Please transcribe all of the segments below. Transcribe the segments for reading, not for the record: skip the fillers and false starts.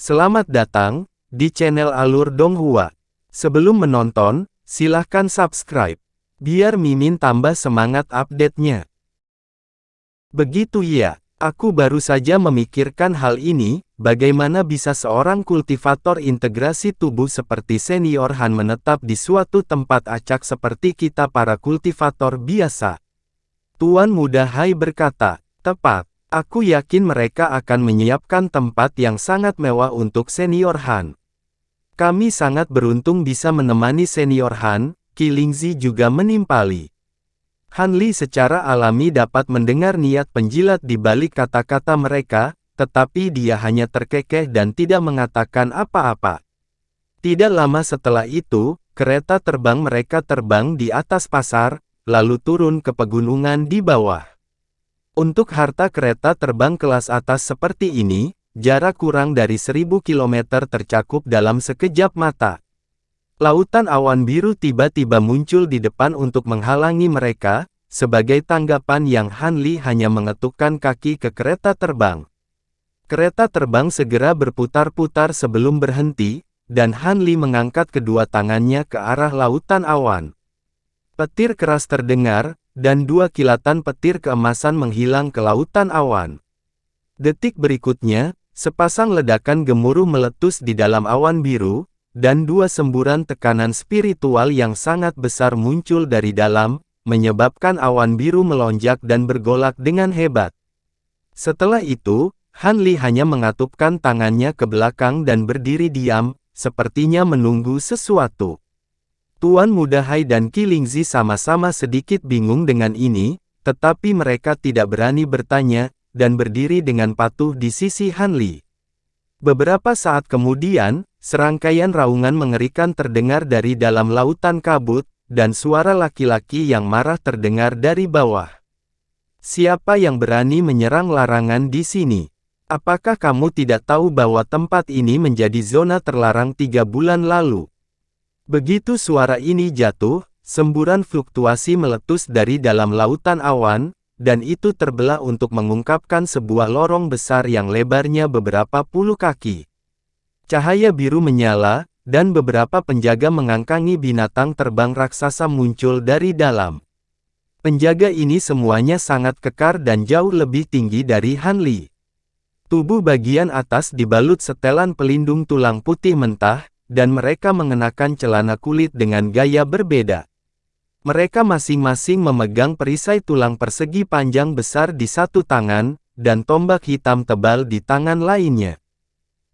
Selamat datang di channel Alur Donghua. Sebelum menonton, silahkan subscribe, biar Mimin tambah semangat update-nya. Begitu ya, aku baru saja memikirkan hal ini, bagaimana bisa seorang kultivator integrasi tubuh seperti Senior Han menetap di suatu tempat acak seperti kita para kultivator biasa. Tuan Muda Hai berkata, tepat. Aku yakin mereka akan menyiapkan tempat yang sangat mewah untuk Senior Han. Kami sangat beruntung bisa menemani Senior Han, Qilingzi juga menimpali. Han Li secara alami dapat mendengar niat penjilat di balik kata-kata mereka, tetapi dia hanya terkekeh dan tidak mengatakan apa-apa. Tidak lama setelah itu, kereta terbang mereka terbang di atas pasar, lalu turun ke pegunungan di bawah. Untuk harta kereta terbang kelas atas seperti ini, jarak kurang dari 1000 km tercakup dalam sekejap mata. Lautan awan biru tiba-tiba muncul di depan untuk menghalangi mereka, sebagai tanggapan yang Han Li hanya mengetukkan kaki ke kereta terbang. Kereta terbang segera berputar-putar sebelum berhenti, dan Han Li mengangkat kedua tangannya ke arah lautan awan. Petir keras terdengar, dan dua kilatan petir keemasan menghilang ke lautan awan. Detik berikutnya, sepasang ledakan gemuruh meletus di dalam awan biru, dan dua semburan tekanan spiritual yang sangat besar muncul dari dalam, menyebabkan awan biru melonjak dan bergolak dengan hebat. Setelah itu, Han Li hanya mengatupkan tangannya ke belakang dan berdiri diam, sepertinya menunggu sesuatu. Tuan Muda Hai dan Qilingzi sama-sama sedikit bingung dengan ini, tetapi mereka tidak berani bertanya, dan berdiri dengan patuh di sisi Han Li. Beberapa saat kemudian, serangkaian raungan mengerikan terdengar dari dalam lautan kabut, dan suara laki-laki yang marah terdengar dari bawah. Siapa yang berani menyerang larangan di sini? Apakah kamu tidak tahu bahwa tempat ini menjadi zona terlarang 3 bulan lalu? Begitu suara ini jatuh, semburan fluktuasi meletus dari dalam lautan awan, dan itu terbelah untuk mengungkapkan sebuah lorong besar yang lebarnya beberapa puluh kaki. Cahaya biru menyala, dan beberapa penjaga mengangkangi binatang terbang raksasa muncul dari dalam. Penjaga ini semuanya sangat kekar dan jauh lebih tinggi dari Han Li. Tubuh bagian atas dibalut setelan pelindung tulang putih mentah, dan mereka mengenakan celana kulit dengan gaya berbeda. Mereka masing-masing memegang perisai tulang persegi panjang besar di satu tangan, dan tombak hitam tebal di tangan lainnya.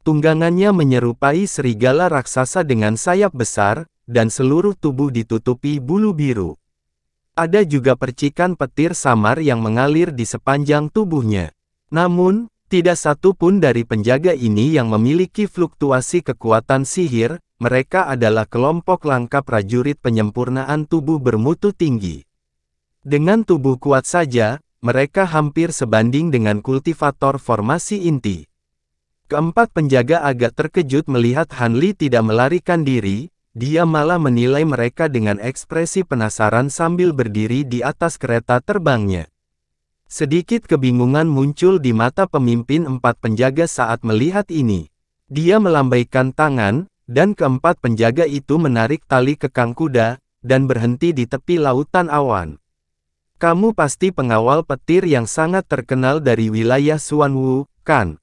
Tunggangannya menyerupai serigala raksasa dengan sayap besar, dan seluruh tubuh ditutupi bulu biru. Ada juga percikan petir samar yang mengalir di sepanjang tubuhnya. Namun, tidak satu pun dari penjaga ini yang memiliki fluktuasi kekuatan sihir, mereka adalah kelompok lengkap prajurit penyempurnaan tubuh bermutu tinggi. Dengan tubuh kuat saja, mereka hampir sebanding dengan kultivator formasi inti. Keempat penjaga agak terkejut melihat Han Li tidak melarikan diri, dia malah menilai mereka dengan ekspresi penasaran sambil berdiri di atas kereta terbangnya. Sedikit kebingungan muncul di mata pemimpin 4 penjaga saat melihat ini. Dia melambaikan tangan, dan keempat penjaga itu menarik tali kekang kuda, dan berhenti di tepi lautan awan. Kamu pasti pengawal petir yang sangat terkenal dari wilayah Xuanwu, kan?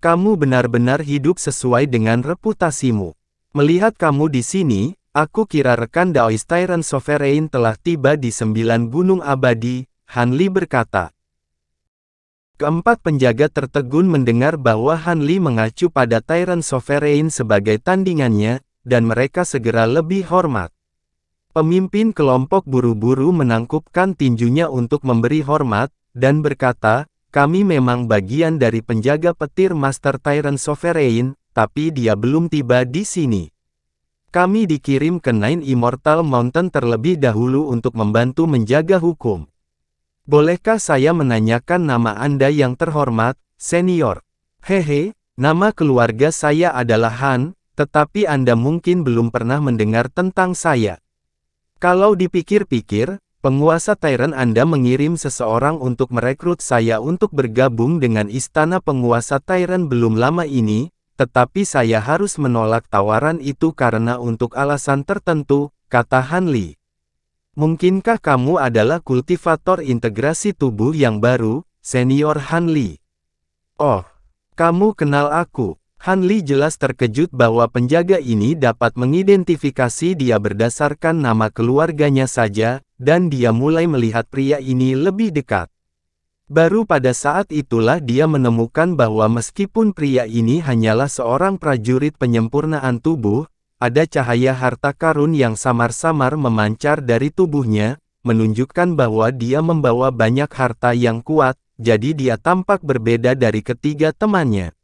Kamu benar-benar hidup sesuai dengan reputasimu. Melihat kamu di sini, aku kira rekan Daoist Tyrant Sovereign telah tiba di 9 gunung abadi, Han Li berkata. Keempat penjaga tertegun mendengar bahwa Han Li mengacu pada Tyrant Sovereign sebagai tandingannya, dan mereka segera lebih hormat. Pemimpin kelompok buru-buru menangkupkan tinjunya untuk memberi hormat, dan berkata, kami memang bagian dari penjaga petir Master Tyrant Sovereign, tapi dia belum tiba di sini. Kami dikirim ke Nine Immortal Mountain terlebih dahulu untuk membantu menjaga hukum. Bolehkah saya menanyakan nama Anda yang terhormat, Senior? Hehe, nama keluarga saya adalah Han, tetapi Anda mungkin belum pernah mendengar tentang saya. Kalau dipikir-pikir, penguasa Tyrant Anda mengirim seseorang untuk merekrut saya untuk bergabung dengan istana penguasa Tyrant belum lama ini, tetapi saya harus menolak tawaran itu karena untuk alasan tertentu, kata Han Li. Mungkinkah kamu adalah kultivator integrasi tubuh yang baru, Senior Han Li? Oh, kamu kenal aku. Han Li jelas terkejut bahwa penjaga ini dapat mengidentifikasi dia berdasarkan nama keluarganya saja, dan dia mulai melihat pria ini lebih dekat. Baru pada saat itulah dia menemukan bahwa meskipun pria ini hanyalah seorang prajurit penyempurnaan tubuh, ada cahaya harta karun yang samar-samar memancar dari tubuhnya, menunjukkan bahwa dia membawa banyak harta yang kuat, jadi dia tampak berbeda dari ketiga temannya.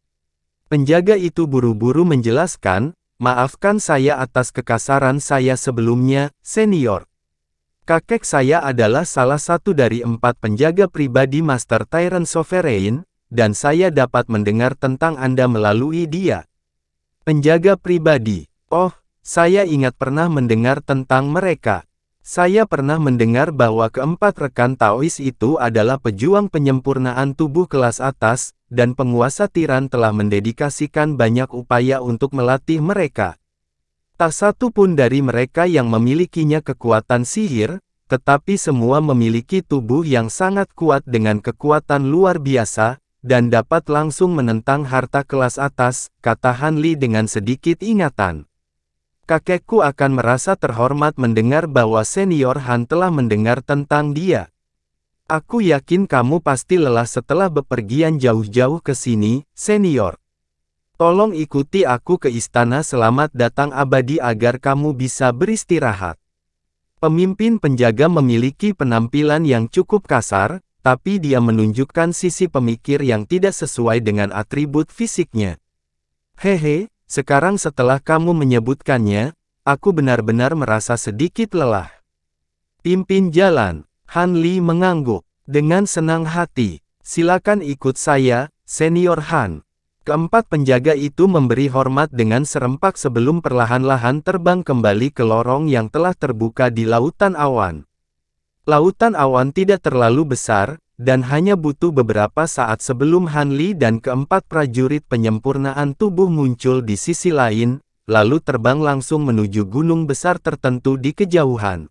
Penjaga itu buru-buru menjelaskan, maafkan saya atas kekasaran saya sebelumnya, Senior. Kakek saya adalah salah satu dari 4 penjaga pribadi Master Tyrant Sovereign, dan saya dapat mendengar tentang Anda melalui dia. Penjaga pribadi. Oh, saya ingat pernah mendengar tentang mereka. Saya pernah mendengar bahwa keempat rekan Taois itu adalah pejuang penyempurnaan tubuh kelas atas, dan penguasa tiran telah mendedikasikan banyak upaya untuk melatih mereka. Tak satu pun dari mereka yang memilikinya kekuatan sihir, tetapi semua memiliki tubuh yang sangat kuat dengan kekuatan luar biasa, dan dapat langsung menentang harta kelas atas, kata Han Li dengan sedikit ingatan. Kakekku akan merasa terhormat mendengar bahwa Senior Han telah mendengar tentang dia. Aku yakin kamu pasti lelah setelah bepergian jauh-jauh ke sini, Senior. Tolong ikuti aku ke istana selamat datang abadi agar kamu bisa beristirahat. Pemimpin penjaga memiliki penampilan yang cukup kasar, tapi dia menunjukkan sisi pemikir yang tidak sesuai dengan atribut fisiknya. Hehe. Sekarang setelah kamu menyebutkannya, aku benar-benar merasa sedikit lelah. Pimpin jalan. Han Li mengangguk. Dengan senang hati. Silakan ikut saya, Senior Han. Keempat penjaga itu memberi hormat dengan serempak sebelum perlahan-lahan terbang kembali ke lorong yang telah terbuka di lautan awan. Lautan awan tidak terlalu besar, dan hanya butuh beberapa saat sebelum Han Li dan keempat prajurit penyempurnaan tubuh muncul di sisi lain, lalu terbang langsung menuju gunung besar tertentu di kejauhan.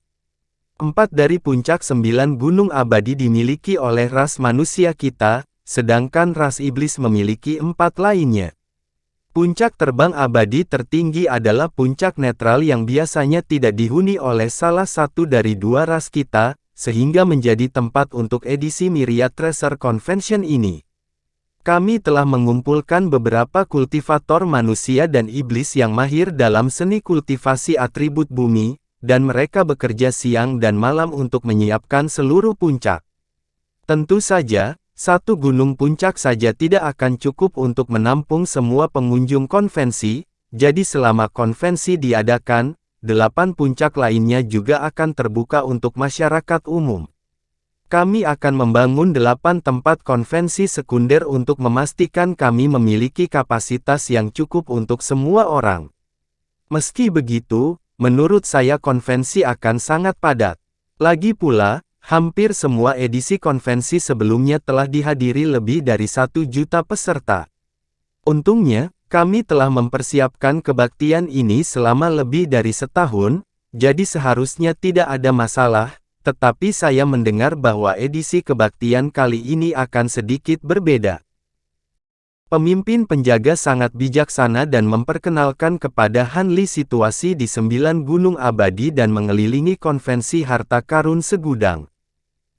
4 dari puncak 9 gunung abadi dimiliki oleh ras manusia kita, sedangkan ras iblis memiliki 4 lainnya. Puncak terbang abadi tertinggi adalah puncak netral yang biasanya tidak dihuni oleh salah satu dari 2 ras kita, sehingga menjadi tempat untuk edisi Myriad Tracer Convention ini. Kami telah mengumpulkan beberapa kultivator manusia dan iblis yang mahir dalam seni kultivasi atribut bumi, dan mereka bekerja siang dan malam untuk menyiapkan seluruh puncak. Tentu saja, satu gunung puncak saja tidak akan cukup untuk menampung semua pengunjung konvensi, jadi selama konvensi diadakan, 8 puncak lainnya juga akan terbuka untuk masyarakat umum. Kami akan membangun 8 tempat konvensi sekunder untuk memastikan kami memiliki kapasitas yang cukup untuk semua orang. Meski begitu, menurut saya konvensi akan sangat padat. Lagi pula, hampir semua edisi konvensi sebelumnya telah dihadiri lebih dari 1 juta peserta. Untungnya, kami telah mempersiapkan kebaktian ini selama lebih dari setahun, jadi seharusnya tidak ada masalah, tetapi saya mendengar bahwa edisi kebaktian kali ini akan sedikit berbeda. Pemimpin penjaga sangat bijaksana dan memperkenalkan kepada Han Li situasi di 9 gunung abadi dan mengelilingi konvensi harta karun segudang.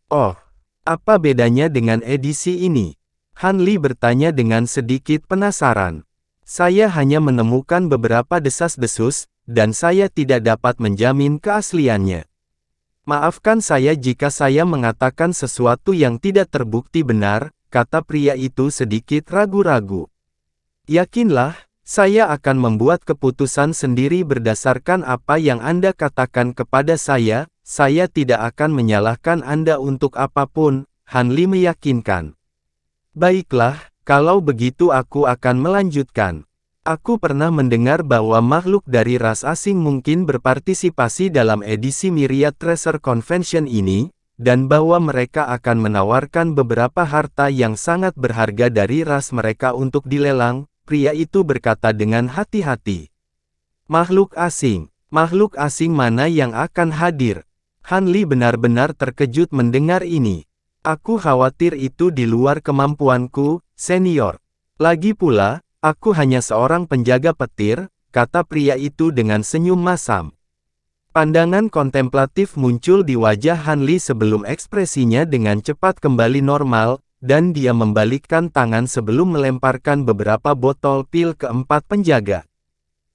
Oh, apa bedanya dengan edisi ini? Han Li bertanya dengan sedikit penasaran. Saya hanya menemukan beberapa desas-desus, dan saya tidak dapat menjamin keasliannya. Maafkan saya jika saya mengatakan sesuatu yang tidak terbukti benar, kata pria itu sedikit ragu-ragu. Yakinlah, saya akan membuat keputusan sendiri berdasarkan apa yang Anda katakan kepada saya tidak akan menyalahkan Anda untuk apapun, Han Li meyakinkan. Baiklah, kalau begitu aku akan melanjutkan. Aku pernah mendengar bahwa makhluk dari ras asing mungkin berpartisipasi dalam edisi Myriad Tracer Convention ini, dan bahwa mereka akan menawarkan beberapa harta yang sangat berharga dari ras mereka untuk dilelang. pria itu berkata dengan hati-hati. Makhluk asing mana yang akan hadir? Han Li benar-benar terkejut mendengar ini. Aku khawatir itu di luar kemampuanku, senior. Lagi pula, aku hanya seorang penjaga petir, kata pria itu dengan senyum masam. Pandangan kontemplatif muncul di wajah Han Li sebelum ekspresinya dengan cepat kembali normal, dan dia membalikkan tangan sebelum melemparkan beberapa botol pil ke 4 penjaga.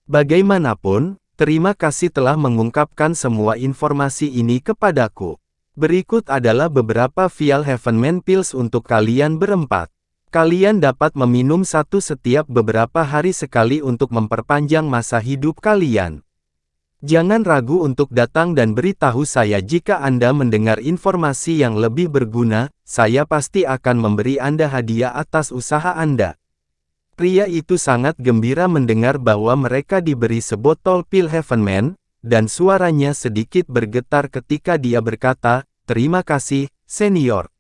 Bagaimanapun, terima kasih telah mengungkapkan semua informasi ini kepadaku. Berikut adalah beberapa vial Heavenman Pills untuk kalian berempat. Kalian dapat meminum satu setiap beberapa hari sekali untuk memperpanjang masa hidup kalian. Jangan ragu untuk datang dan beritahu saya jika Anda mendengar informasi yang lebih berguna, saya pasti akan memberi Anda hadiah atas usaha Anda. Pria itu sangat gembira mendengar bahwa mereka diberi sebotol pil Heavenman, dan suaranya sedikit bergetar ketika dia berkata, "Terima kasih, senior.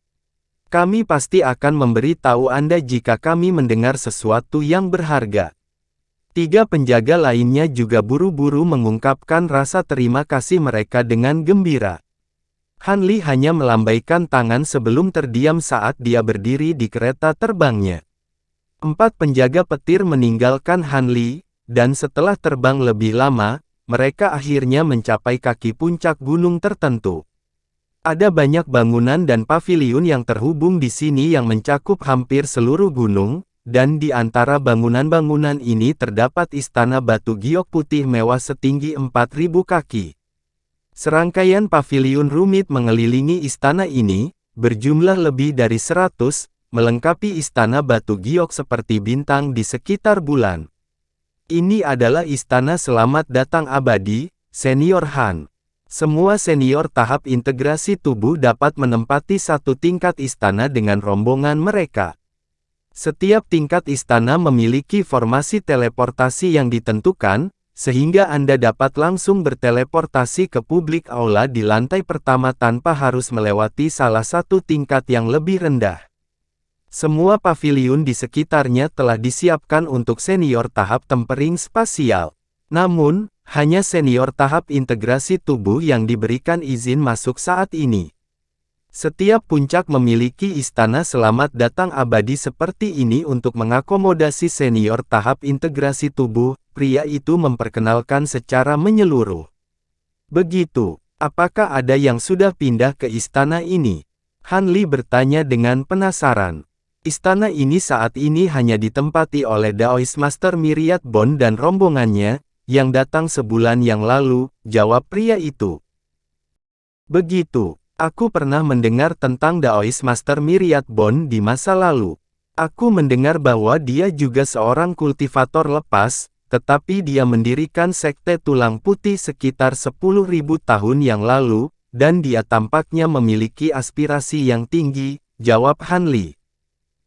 Kami pasti akan memberi tahu Anda jika kami mendengar sesuatu yang berharga." 3 penjaga lainnya juga buru-buru mengungkapkan rasa terima kasih mereka dengan gembira. Han Li hanya melambaikan tangan sebelum terdiam saat dia berdiri di kereta terbangnya. 4 penjaga petir meninggalkan Han Li, dan setelah terbang lebih lama, mereka akhirnya mencapai kaki puncak gunung tertentu. Ada banyak bangunan dan paviliun yang terhubung di sini yang mencakup hampir seluruh gunung, dan di antara bangunan-bangunan ini terdapat istana batu giok putih mewah setinggi 4.000 kaki. Serangkaian paviliun rumit mengelilingi istana ini, berjumlah lebih dari 100, melengkapi istana batu giok seperti bintang di sekitar bulan. Ini adalah istana selamat datang abadi, Senior Han. Semua senior tahap integrasi tubuh dapat menempati satu tingkat istana dengan rombongan mereka. Setiap tingkat istana memiliki formasi teleportasi yang ditentukan, sehingga Anda dapat langsung berteleportasi ke publik aula di lantai pertama tanpa harus melewati salah satu tingkat yang lebih rendah. Semua paviliun di sekitarnya telah disiapkan untuk senior tahap tempering spasial. Namun, hanya senior tahap integrasi tubuh yang diberikan izin masuk saat ini. Setiap puncak memiliki istana selamat datang abadi seperti ini untuk mengakomodasi senior tahap integrasi tubuh, pria itu memperkenalkan secara menyeluruh. Begitu, apakah ada yang sudah pindah ke istana ini? Han Li bertanya dengan penasaran. Istana ini saat ini hanya ditempati oleh Daoist Master Myriad Bond dan rombongannya, yang datang sebulan yang lalu, jawab pria itu. Begitu. Aku pernah mendengar tentang Daoist Master Myriad Bond di masa lalu. Aku mendengar bahwa dia juga seorang kultivator lepas, tetapi dia mendirikan sekte tulang putih sekitar 10.000 tahun yang lalu, dan dia tampaknya memiliki aspirasi yang tinggi, jawab Han Li.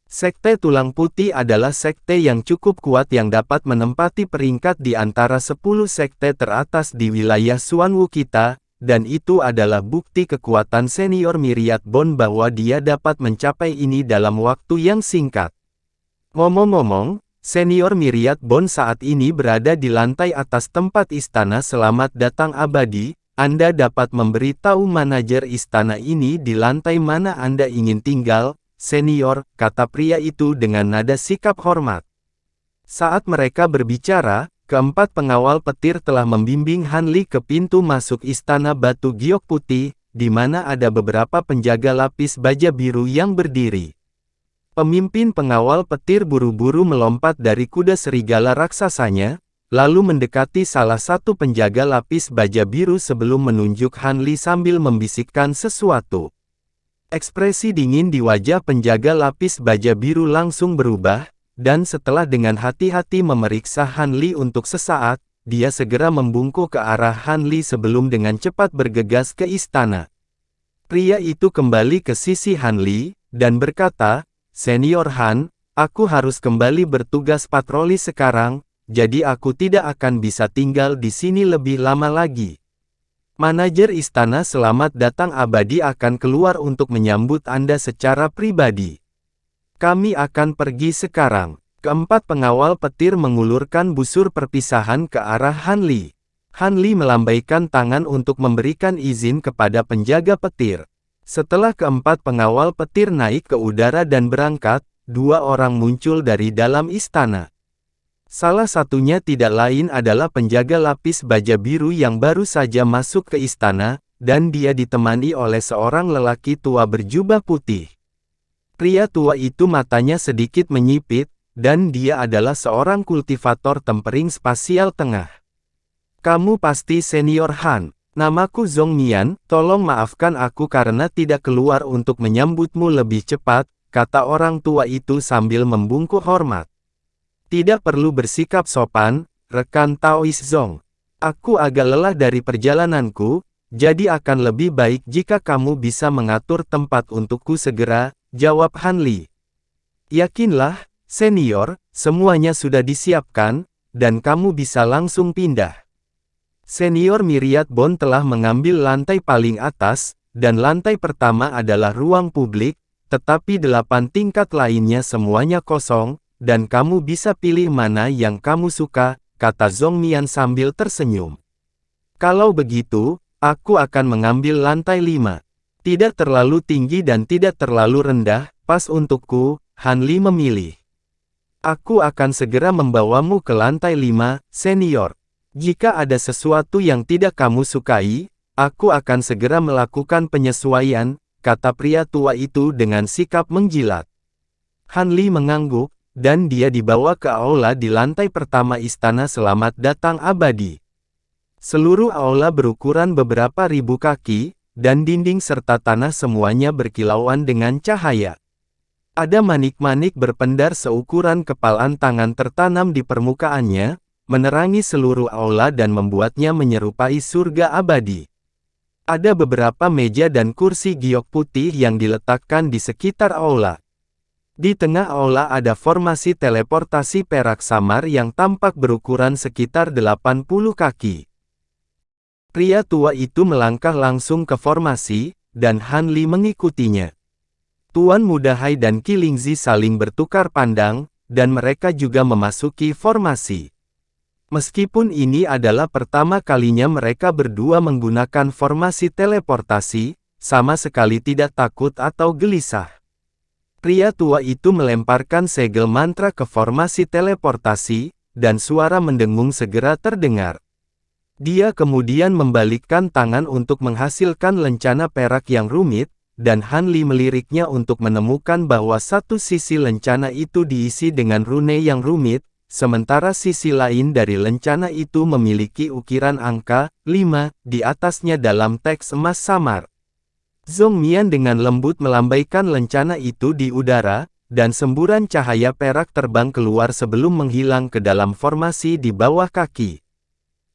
Sekte tulang putih adalah sekte yang cukup kuat yang dapat menempati peringkat di antara 10 sekte teratas di wilayah Xuanwu kita, dan itu adalah bukti kekuatan senior Myriad Bond bahwa dia dapat mencapai ini dalam waktu yang singkat. Ngomong-ngomong, senior Myriad Bond saat ini berada di lantai atas tempat istana selamat datang abadi. Anda dapat memberitahu manajer istana ini di lantai mana Anda ingin tinggal, senior, kata pria itu dengan nada sikap hormat. Saat mereka berbicara, keempat pengawal petir telah membimbing Han Li ke pintu masuk istana batu giok putih, di mana ada beberapa penjaga lapis baja biru yang berdiri. Pemimpin pengawal petir buru-buru melompat dari kuda serigala raksasanya, lalu mendekati salah satu penjaga lapis baja biru sebelum menunjuk Han Li sambil membisikkan sesuatu. Ekspresi dingin di wajah penjaga lapis baja biru langsung berubah, dan setelah dengan hati-hati memeriksa Han Li untuk sesaat, dia segera membungkuk ke arah Han Li sebelum dengan cepat bergegas ke istana. Pria itu kembali ke sisi Han Li, dan berkata, "Senior Han, aku harus kembali bertugas patroli sekarang, jadi aku tidak akan bisa tinggal di sini lebih lama lagi. Manajer istana selamat datang abadi akan keluar untuk menyambut Anda secara pribadi. Kami akan pergi sekarang." Keempat pengawal petir mengulurkan busur perpisahan ke arah Han Li. Han Li melambaikan tangan untuk memberikan izin kepada penjaga petir. Setelah keempat pengawal petir naik ke udara dan berangkat, dua orang muncul dari dalam istana. Salah satunya tidak lain adalah penjaga lapis baja biru yang baru saja masuk ke istana, dan dia ditemani oleh seorang lelaki tua berjubah putih. Pria tua itu matanya sedikit menyipit, dan dia adalah seorang kultivator tempering spasial tengah. Kamu pasti senior Han. Namaku Zhong Mian, tolong maafkan aku karena tidak keluar untuk menyambutmu lebih cepat, kata orang tua itu sambil membungkuk hormat. Tidak perlu bersikap sopan, rekan Taois Zhong. Aku agak lelah dari perjalananku, jadi akan lebih baik jika kamu bisa mengatur tempat untukku segera, jawab Han Li. Yakinlah, senior, semuanya sudah disiapkan, dan kamu bisa langsung pindah. Senior Myriad Bond telah mengambil lantai paling atas, dan lantai pertama adalah ruang publik, tetapi 8 tingkat lainnya semuanya kosong, dan kamu bisa pilih mana yang kamu suka, kata Zhong Mian sambil tersenyum. Kalau begitu, aku akan mengambil lantai 5. Tidak terlalu tinggi dan tidak terlalu rendah, pas untukku, Han Li memilih. Aku akan segera membawamu ke lantai 5, senior. Jika ada sesuatu yang tidak kamu sukai, aku akan segera melakukan penyesuaian, kata pria tua itu dengan sikap menjilat. Han Li mengangguk, dan dia dibawa ke aula di lantai pertama istana selamat datang abadi. Seluruh aula berukuran beberapa ribu kaki, dan dinding serta tanah semuanya berkilauan dengan cahaya. Ada manik-manik berpendar seukuran kepalan tangan tertanam di permukaannya, menerangi seluruh aula dan membuatnya menyerupai surga abadi. Ada beberapa meja dan kursi giok putih yang diletakkan di sekitar aula. Di tengah aula ada formasi teleportasi perak samar yang tampak berukuran sekitar 80 kaki. Pria tua itu melangkah langsung ke formasi, dan Han Li mengikutinya. Tuan Muda Hai dan Qilingzi saling bertukar pandang, dan mereka juga memasuki formasi. Meskipun ini adalah pertama kalinya mereka berdua menggunakan formasi teleportasi, sama sekali tidak takut atau gelisah. Pria tua itu melemparkan segel mantra ke formasi teleportasi, dan suara mendengung segera terdengar. Dia kemudian membalikkan tangan untuk menghasilkan lencana perak yang rumit, dan Han Li meliriknya untuk menemukan bahwa satu sisi lencana itu diisi dengan rune yang rumit, sementara sisi lain dari lencana itu memiliki ukiran angka 5 di atasnya dalam teks emas samar. Zhong Mian dengan lembut melambaikan lencana itu di udara, dan semburan cahaya perak terbang keluar sebelum menghilang ke dalam formasi di bawah kaki.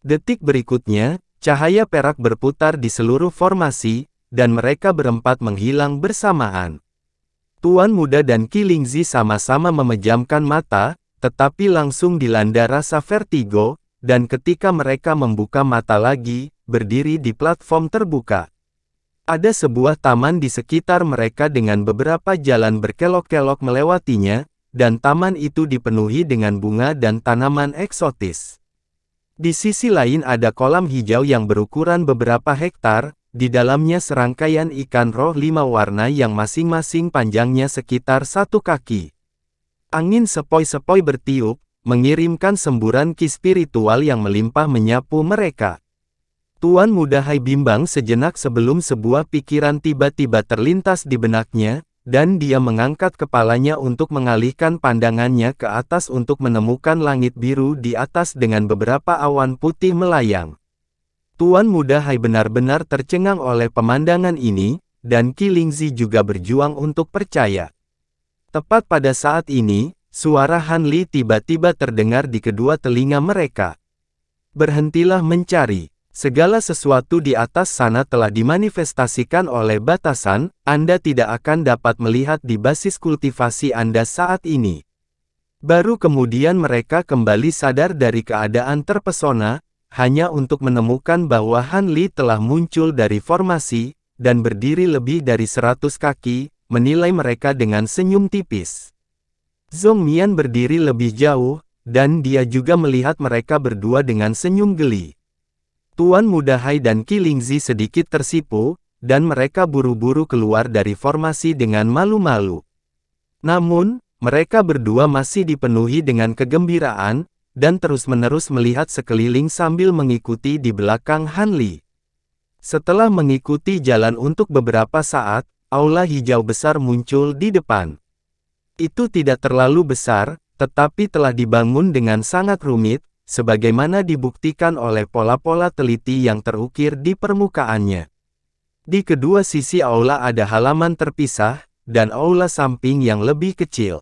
Detik berikutnya, cahaya perak berputar di seluruh formasi, dan mereka berempat menghilang bersamaan. Tuan Muda dan Qilingzi sama-sama memejamkan mata, tetapi langsung dilanda rasa vertigo, dan ketika mereka membuka mata lagi, berdiri di platform terbuka. Ada sebuah taman di sekitar mereka dengan beberapa jalan berkelok-kelok melewatinya, dan taman itu dipenuhi dengan bunga dan tanaman eksotis. Di sisi lain ada kolam hijau yang berukuran beberapa hektar, di dalamnya serangkaian ikan roh 5 warna yang masing-masing panjangnya sekitar 1 kaki. Angin sepoi-sepoi bertiup, mengirimkan semburan ki spiritual yang melimpah menyapu mereka. Tuan Muda Hai bimbang sejenak sebelum sebuah pikiran tiba-tiba terlintas di benaknya, dan dia mengangkat kepalanya untuk mengalihkan pandangannya ke atas untuk menemukan langit biru di atas dengan beberapa awan putih melayang. Tuan Muda Hai benar-benar tercengang oleh pemandangan ini, dan Qilingzi juga berjuang untuk percaya. Tepat pada saat ini, suara Han Li tiba-tiba terdengar di kedua telinga mereka. Berhentilah mencari. Segala sesuatu di atas sana telah dimanifestasikan oleh batasan, Anda tidak akan dapat melihat di basis kultivasi Anda saat ini. Baru kemudian mereka kembali sadar dari keadaan terpesona, hanya untuk menemukan bahwa Han Li telah muncul dari formasi, dan berdiri lebih dari 100 kaki, menilai mereka dengan senyum tipis. Zhong Mian berdiri lebih jauh, dan dia juga melihat mereka berdua dengan senyum geli. Tuan Muda Hai dan Qi Lingzi sedikit tersipu, dan mereka buru-buru keluar dari formasi dengan malu-malu. Namun, mereka berdua masih dipenuhi dengan kegembiraan, dan terus-menerus melihat sekeliling sambil mengikuti di belakang Han Li. Setelah mengikuti jalan untuk beberapa saat, aula hijau besar muncul di depan. Itu tidak terlalu besar, tetapi telah dibangun dengan sangat rumit, sebagaimana dibuktikan oleh pola-pola teliti yang terukir di permukaannya. Di kedua sisi aula ada halaman terpisah, dan aula samping yang lebih kecil.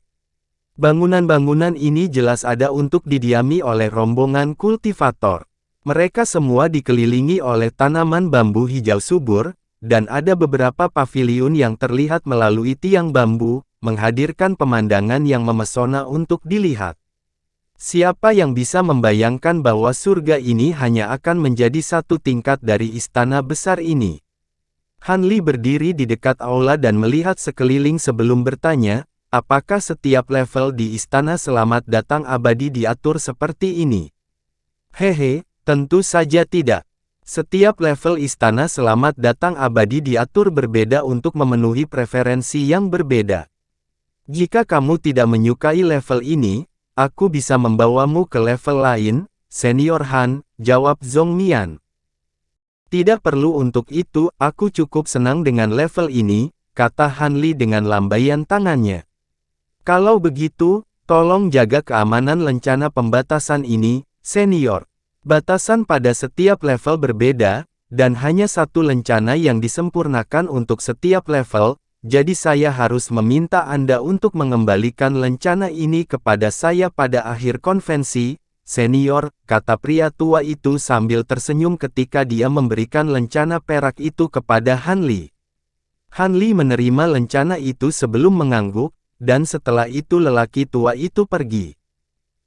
Bangunan-bangunan ini jelas ada untuk didiami oleh rombongan kultivator. Mereka semua dikelilingi oleh tanaman bambu hijau subur, dan ada beberapa paviliun yang terlihat melalui tiang bambu, menghadirkan pemandangan yang memesona untuk dilihat. Siapa yang bisa membayangkan bahwa surga ini hanya akan menjadi satu tingkat dari istana besar ini? Han Li berdiri di dekat aula dan melihat sekeliling sebelum bertanya, apakah setiap level di istana selamat datang abadi diatur seperti ini? Hehe, tentu saja tidak. Setiap level istana selamat datang abadi diatur berbeda untuk memenuhi preferensi yang berbeda. Jika kamu tidak menyukai level ini, aku bisa membawamu ke level lain, Senior Han, jawab Zhong Mian. Tidak perlu untuk itu, aku cukup senang dengan level ini, kata Han Li dengan lambaian tangannya. Kalau begitu, tolong jaga keamanan lencana pembatasan ini, Senior. Batasan pada setiap level berbeda, dan hanya satu lencana yang disempurnakan untuk setiap level, jadi saya harus meminta Anda untuk mengembalikan lencana ini kepada saya pada akhir konvensi, Senior, kata pria tua itu sambil tersenyum ketika dia memberikan lencana perak itu kepada Han Li. Han Li menerima lencana itu sebelum mengangguk, dan setelah itu lelaki tua itu pergi.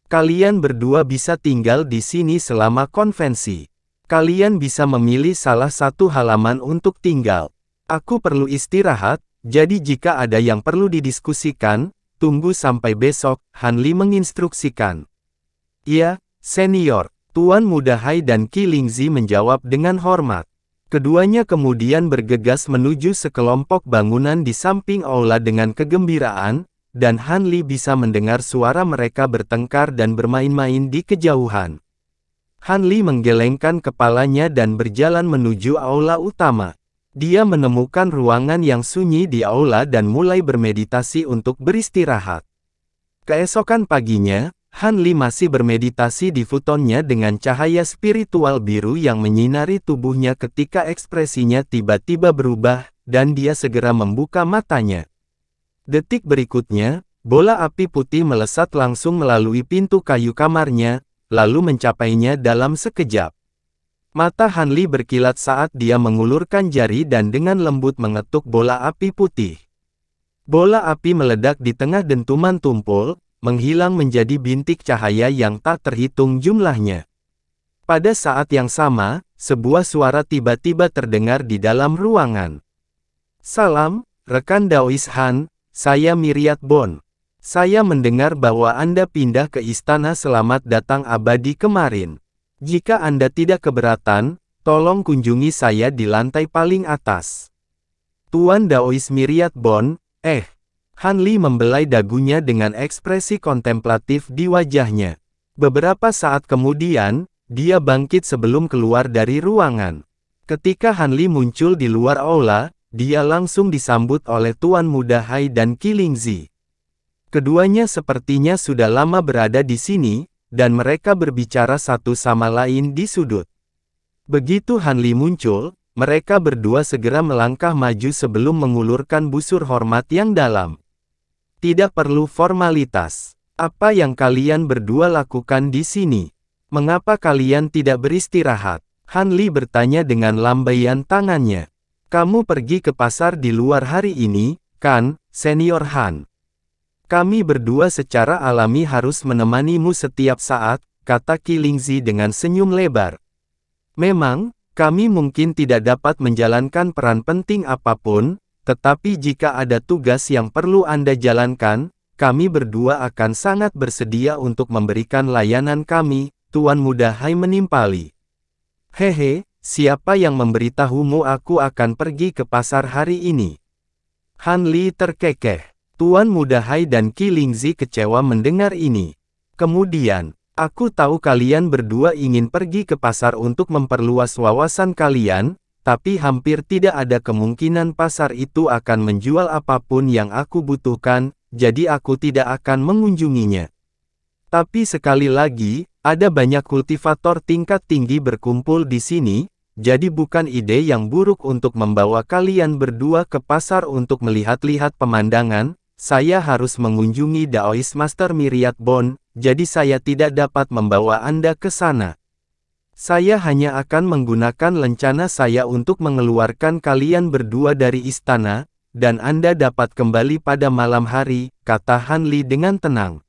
Kalian berdua bisa tinggal di sini selama konvensi. Kalian bisa memilih salah satu halaman untuk tinggal. Aku perlu istirahat. Jadi jika ada yang perlu didiskusikan, tunggu sampai besok, Han Li menginstruksikan. Ya, Senior, Tuan Muda Hai dan Qi Lingzi menjawab dengan hormat. Keduanya kemudian bergegas menuju sekelompok bangunan di samping aula dengan kegembiraan, dan Han Li bisa mendengar suara mereka bertengkar dan bermain-main di kejauhan. Han Li menggelengkan kepalanya dan berjalan menuju aula utama. Dia menemukan ruangan yang sunyi di aula dan mulai bermeditasi untuk beristirahat. Keesokan paginya, Han Li masih bermeditasi di futonnya dengan cahaya spiritual biru yang menyinari tubuhnya ketika ekspresinya tiba-tiba berubah, dan dia segera membuka matanya. Detik berikutnya, bola api putih melesat langsung melalui pintu kayu kamarnya, lalu mencapainya dalam sekejap. Mata Han Li berkilat saat dia mengulurkan jari dan dengan lembut mengetuk bola api putih. Bola api meledak di tengah dentuman tumpul, menghilang menjadi bintik cahaya yang tak terhitung jumlahnya. Pada saat yang sama, sebuah suara tiba-tiba terdengar di dalam ruangan. Salam, rekan Daois Han, saya Myriad Bond. Saya mendengar bahwa Anda pindah ke Istana Selamat Datang Abadi kemarin. Jika Anda tidak keberatan, tolong kunjungi saya di lantai paling atas. Tuan Daois Myriad Bond, Han Li membelai dagunya dengan ekspresi kontemplatif di wajahnya. Beberapa saat kemudian, dia bangkit sebelum keluar dari ruangan. Ketika Han Li muncul di luar aula, dia langsung disambut oleh Tuan Muda Hai dan Qi Lingzi. Keduanya sepertinya sudah lama berada di sini, dan mereka berbicara satu sama lain di sudut. Begitu Han Li muncul, mereka berdua segera melangkah maju sebelum mengulurkan busur hormat yang dalam. Tidak perlu formalitas. Apa yang kalian berdua lakukan di sini? Mengapa kalian tidak beristirahat? Han Li bertanya dengan lambaian tangannya. Kamu pergi ke pasar di luar hari ini, kan, Senior Han? Kami berdua secara alami harus menemanimu setiap saat, kata Qi Lingzi dengan senyum lebar. Memang, kami mungkin tidak dapat menjalankan peran penting apapun, tetapi jika ada tugas yang perlu Anda jalankan, kami berdua akan sangat bersedia untuk memberikan layanan kami, Tuan Muda Hai menimpali. Hehe, siapa yang memberitahumu aku akan pergi ke pasar hari ini? Han Li terkekeh. Tuan Muda Hai dan Qi Lingzi kecewa mendengar ini. Kemudian, aku tahu kalian berdua ingin pergi ke pasar untuk memperluas wawasan kalian, tapi hampir tidak ada kemungkinan pasar itu akan menjual apapun yang aku butuhkan, jadi aku tidak akan mengunjunginya. Tapi sekali lagi, ada banyak kultivator tingkat tinggi berkumpul di sini, jadi bukan ide yang buruk untuk membawa kalian berdua ke pasar untuk melihat-lihat pemandangan. Saya harus mengunjungi Daoist Master Myriad Bond, jadi saya tidak dapat membawa Anda ke sana. Saya hanya akan menggunakan lencana saya untuk mengeluarkan kalian berdua dari istana, dan Anda dapat kembali pada malam hari, kata Han Li dengan tenang.